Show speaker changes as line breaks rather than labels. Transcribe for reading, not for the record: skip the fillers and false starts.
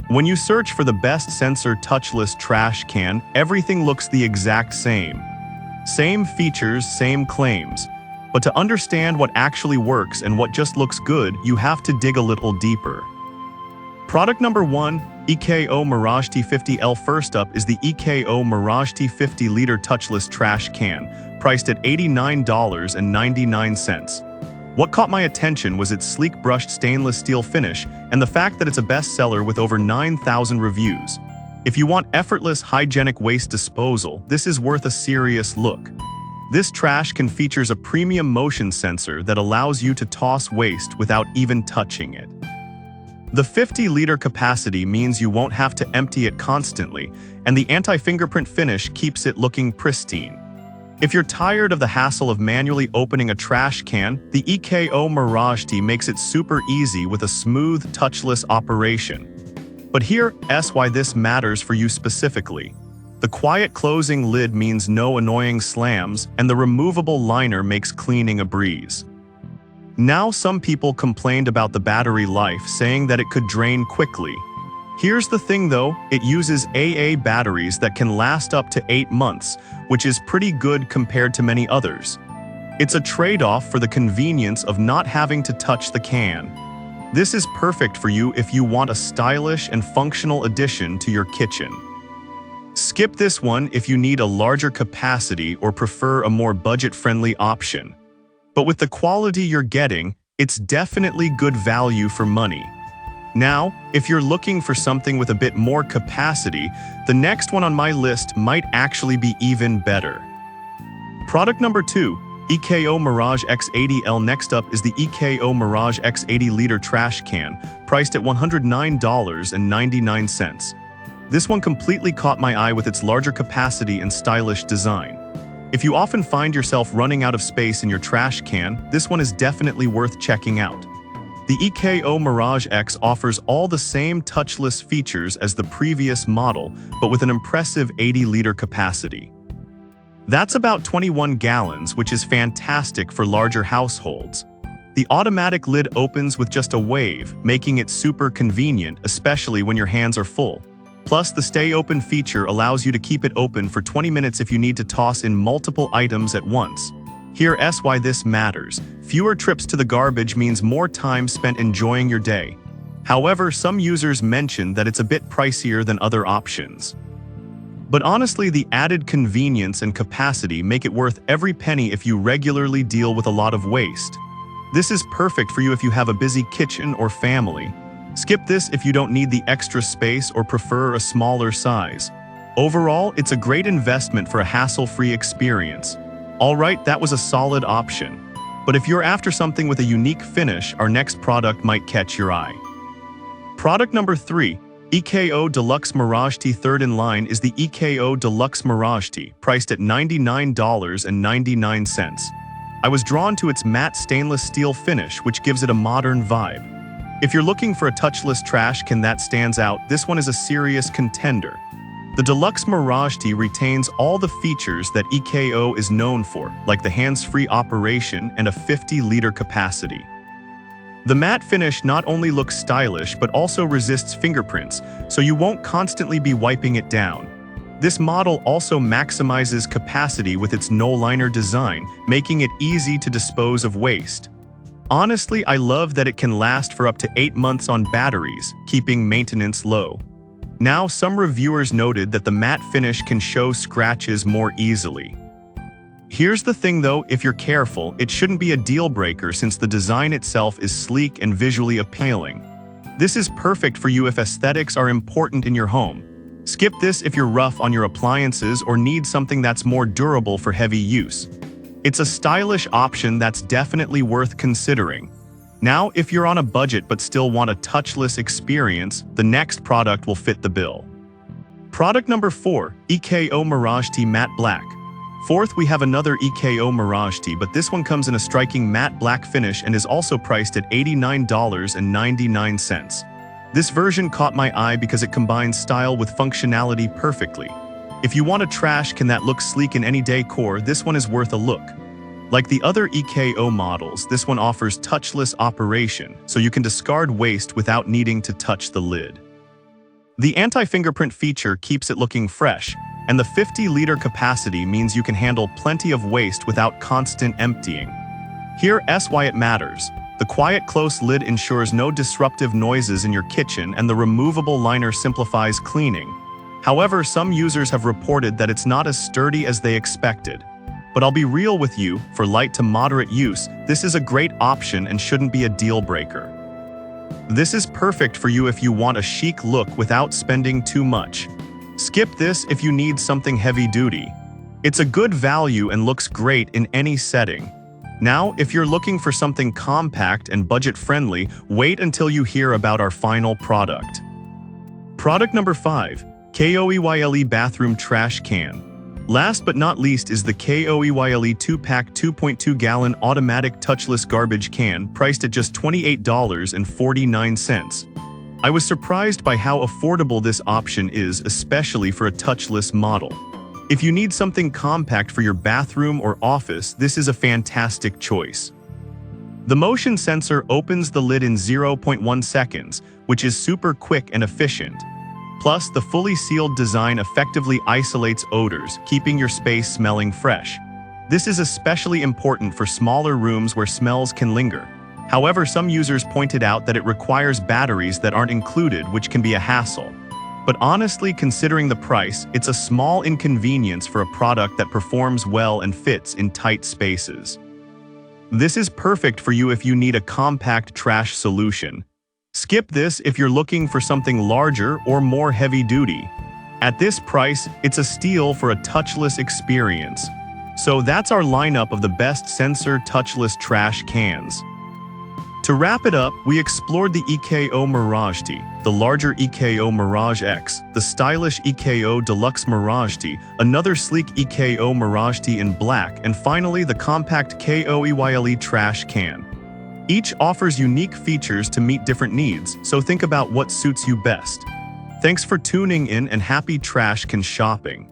When you search for the best sensor touchless trash can, everything looks the exact same. Same features, same claims. But to understand what actually works and what just looks good, you have to dig a little deeper. Product number 1, EKO Mirage T50L. First up is the EKO Mirage T50 liter touchless trash can, priced at $89.99. What caught my attention was its sleek brushed stainless steel finish and the fact that it's a bestseller with over 9,000 reviews. If you want effortless, hygienic waste disposal, this is worth a serious look. This trash can features a premium motion sensor that allows you to toss waste without even touching it. The 50-liter capacity means you won't have to empty it constantly, and the anti-fingerprint finish keeps it looking pristine. If you're tired of the hassle of manually opening a trash can, the EKO Mirage T makes it super easy with a smooth, touchless operation. But here's why this matters for you specifically. The quiet closing lid means no annoying slams, and the removable liner makes cleaning a breeze. Now, some people complained about the battery life, saying that it could drain quickly. Here's the thing though, it uses AA batteries that can last up to 8 months, which is pretty good compared to many others. It's a trade-off for the convenience of not having to touch the can. This is perfect for you if you want a stylish and functional addition to your kitchen. Skip this one if you need a larger capacity or prefer a more budget-friendly option. But with the quality you're getting, it's definitely good value for money. Now, if you're looking for something with a bit more capacity, the next one on my list might actually be even better. Product number 2, EKO Mirage X80L. Next up is the EKO Mirage X80 liter trash can, priced at $109.99. This one completely caught my eye with its larger capacity and stylish design. If you often find yourself running out of space in your trash can, this one is definitely worth checking out. The EKO Mirage X offers all the same touchless features as the previous model, but with an impressive 80-liter capacity. That's about 21 gallons, which is fantastic for larger households. The automatic lid opens with just a wave, making it super convenient, especially when your hands are full. Plus, the Stay Open feature allows you to keep it open for 20 minutes if you need to toss in multiple items at once. Here's why this matters. Fewer trips to the garbage means more time spent enjoying your day. However, some users mention that it's a bit pricier than other options. But honestly, the added convenience and capacity make it worth every penny if you regularly deal with a lot of waste. This is perfect for you if you have a busy kitchen or family. Skip this if you don't need the extra space or prefer a smaller size. Overall, it's a great investment for a hassle-free experience. Alright, that was a solid option. But if you're after something with a unique finish, our next product might catch your eye. Product number 3, EKO Deluxe Mirage T. Third in line is the EKO Deluxe Mirage T, priced at $99.99. I was drawn to its matte stainless steel finish, which gives it a modern vibe. If you're looking for a touchless trash can that stands out, this one is a serious contender. The Deluxe Mirage T retains all the features that EKO is known for, like the hands-free operation and a 50-liter capacity. The matte finish not only looks stylish but also resists fingerprints, so you won't constantly be wiping it down. This model also maximizes capacity with its no-liner design, making it easy to dispose of waste. Honestly, I love that it can last for up to 8 months on batteries, keeping maintenance low. Now, some reviewers noted that the matte finish can show scratches more easily. Here's the thing though, if you're careful, it shouldn't be a deal breaker since the design itself is sleek and visually appealing. This is perfect for you if aesthetics are important in your home. Skip this if you're rough on your appliances or need something that's more durable for heavy use. It's a stylish option that's definitely worth considering. Now, if you're on a budget but still want a touchless experience, the next product will fit the bill. Product number 4, EKO Mirage T Matte Black. Fourth, we have another EKO Mirage T, but this one comes in a striking matte black finish and is also priced at $89.99. This version caught my eye because it combines style with functionality perfectly. If you want a trash can that looks sleek in any decor, this one is worth a look. Like the other EKO models, this one offers touchless operation, so you can discard waste without needing to touch the lid. The anti-fingerprint feature keeps it looking fresh, and the 50-liter capacity means you can handle plenty of waste without constant emptying. Here's why it matters. The quiet, close lid ensures no disruptive noises in your kitchen, and the removable liner simplifies cleaning. However, some users have reported that it's not as sturdy as they expected. But I'll be real with you, for light to moderate use, this is a great option and shouldn't be a deal breaker. This is perfect for you if you want a chic look without spending too much. Skip this if you need something heavy-duty. It's a good value and looks great in any setting. Now, if you're looking for something compact and budget-friendly, wait until you hear about our final product. Product number 5. KOEYLE Bathroom Trash Can. Last but not least is the KOEYLE 2-pack 2.2-gallon automatic touchless garbage can, priced at just $28.49. I was surprised by how affordable this option is, especially for a touchless model. If you need something compact for your bathroom or office, this is a fantastic choice. The motion sensor opens the lid in 0.1 seconds, which is super quick and efficient. Plus, the fully sealed design effectively isolates odors, keeping your space smelling fresh. This is especially important for smaller rooms where smells can linger. However, some users pointed out that it requires batteries that aren't included, which can be a hassle. But honestly, considering the price, it's a small inconvenience for a product that performs well and fits in tight spaces. This is perfect for you if you need a compact trash solution. Skip this if you're looking for something larger or more heavy-duty. At this price, it's a steal for a touchless experience. So that's our lineup of the best sensor touchless trash cans. To wrap it up, we explored the EKO Mirage T, the larger EKO Mirage X, the stylish EKO Deluxe Mirage T, another sleek EKO Mirage T in black, and finally the compact KOEYLE trash can. Each offers unique features to meet different needs, so think about what suits you best. Thanks for tuning in and happy trash can shopping.